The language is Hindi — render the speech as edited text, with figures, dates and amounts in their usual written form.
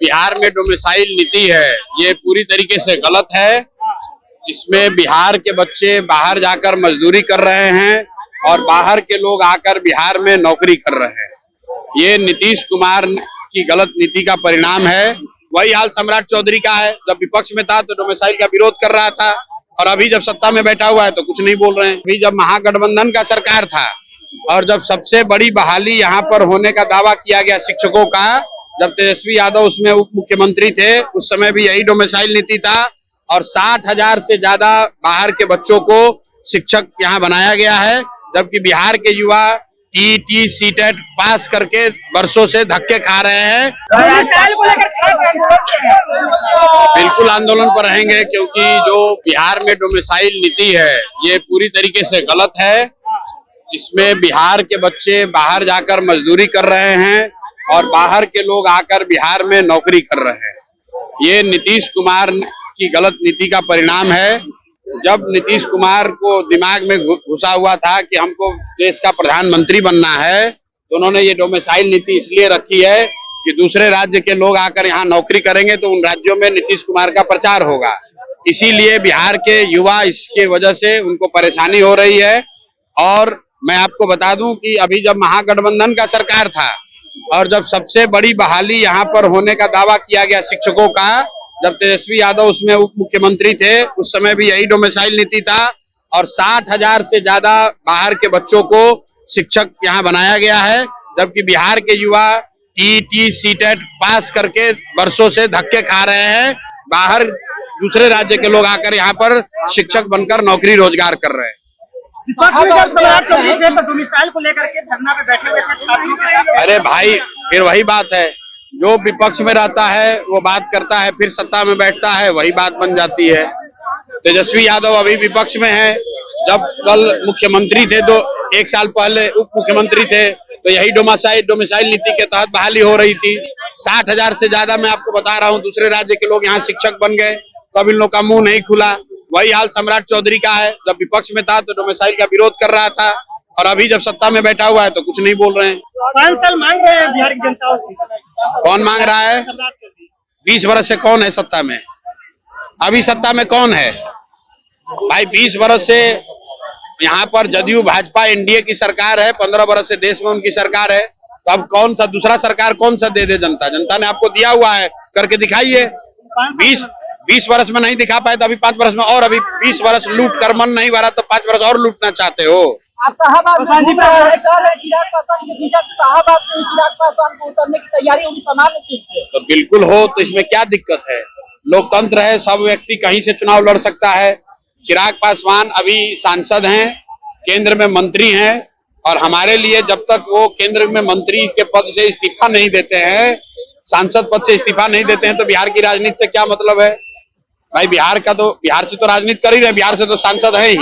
बिहार में डोमिसाइल नीति है, ये पूरी तरीके से गलत है। इसमें बिहार के बच्चे बाहर जाकर मजदूरी कर रहे हैं और बाहर के लोग आकर बिहार में नौकरी कर रहे हैं। ये नीतीश कुमार की गलत नीति का परिणाम है। वही हाल सम्राट चौधरी का है। जब विपक्ष में था तो डोमिसाइल का विरोध कर रहा था और अभी जब सत्ता में बैठा हुआ है तो कुछ नहीं बोल रहे हैं। अभी जब महागठबंधन का सरकार था और जब सबसे बड़ी बहाली यहाँ पर होने का दावा किया गया शिक्षकों का, जब तेजस्वी यादव उसमें उप मुख्यमंत्री थे, उस समय भी यही डोमिसाइल नीति था और 60,000 से ज्यादा बाहर के बच्चों को शिक्षक यहाँ बनाया गया है। जबकि बिहार के युवा टीईटी सीटेट पास करके वर्षों से धक्के खा रहे हैं। बिल्कुल आंदोलन पर रहेंगे, क्योंकि जो बिहार में डोमिसाइल नीति है ये पूरी तरीके से गलत है। इसमें बिहार के बच्चे बाहर जाकर मजदूरी कर रहे हैं और बाहर के लोग आकर बिहार में नौकरी कर रहे हैं। ये नीतीश कुमार की गलत नीति का परिणाम है। जब नीतीश कुमार को दिमाग में घुसा हुआ था कि हमको देश का प्रधानमंत्री बनना है, तो उन्होंने ये डोमिसाइल नीति इसलिए रखी है कि दूसरे राज्य के लोग आकर यहाँ नौकरी करेंगे तो उन राज्यों में नीतीश कुमार का प्रचार होगा। इसीलिए बिहार के युवा इसके वजह से उनको परेशानी हो रही है। और मैं आपको बता दूं कि अभी जब महागठबंधन का सरकार था और जब सबसे बड़ी बहाली यहाँ पर होने का दावा किया गया शिक्षकों का, जब तेजस्वी यादव उसमें उप मुख्यमंत्री थे, उस समय भी यही डोमिसाइल नीति था और 60,000 से ज्यादा बाहर के बच्चों को शिक्षक यहाँ बनाया गया है। जबकि बिहार के युवा टीईटी सीटेट पास करके वर्षों से धक्के खा रहे हैं। बाहर दूसरे राज्य के लोग आकर यहाँ पर शिक्षक बनकर नौकरी रोजगार कर रहे हैं। डोमिसाइल को लेकर के धरना पे बैठे हुए थे छात्रों के साथ। अरे भाई, फिर वही बात है, जो विपक्ष में रहता है वो बात करता है, फिर सत्ता में बैठता है वही बात बन जाती है। तेजस्वी यादव अभी विपक्ष में है, जब कल मुख्यमंत्री थे तो 1 साल पहले उप मुख्यमंत्री थे तो यही डोमिसाइल नीति के तहत बहाली हो रही थी। 60,000 से ज्यादा मैं आपको बता रहा हूँ दूसरे राज्य के लोग यहाँ शिक्षक बन गए, तब इन लोग का मुंह नहीं खुला। वही हाल सम्राट चौधरी का है। जब विपक्ष में था तो डोमिसाइल का विरोध कर रहा था और अभी जब सत्ता में बैठा हुआ है तो कुछ नहीं बोल रहे हैं। 5 साल मांग रहे हैं बिहार की जनता से। कौन मांग रहा है? 20 वर्ष से कौन है सत्ता में? अभी सत्ता में कौन है भाई? 20 वर्ष से यहाँ पर जदयू भाजपा एनडीए की सरकार है, 15 वर्ष से देश में उनकी सरकार है। तो अब कौन सा दूसरा सरकार कौन सा दे दे जनता? जनता ने आपको दिया हुआ है, करके दिखाइए। 20 वर्ष में नहीं दिखा पाए तो अभी 5 वर्ष में, और अभी 20 वर्ष लूट कर मन नहीं भरा तो 5 वर्ष और लूटना चाहते हो? तो बिल्कुल हो, तो इसमें क्या दिक्कत है? लोकतंत्र है, सब व्यक्ति कहीं से चुनाव लड़ सकता है। चिराग पासवान अभी सांसद हैं, केंद्र में मंत्री हैं, और हमारे लिए जब तक वो केंद्र में मंत्री के पद से इस्तीफा नहीं देते हैं, सांसद पद से इस्तीफा नहीं देते हैं, तो बिहार की राजनीति से क्या मतलब है भाई? बिहार से तो राजनीति कर ही रहे, बिहार से तो सांसद है ही।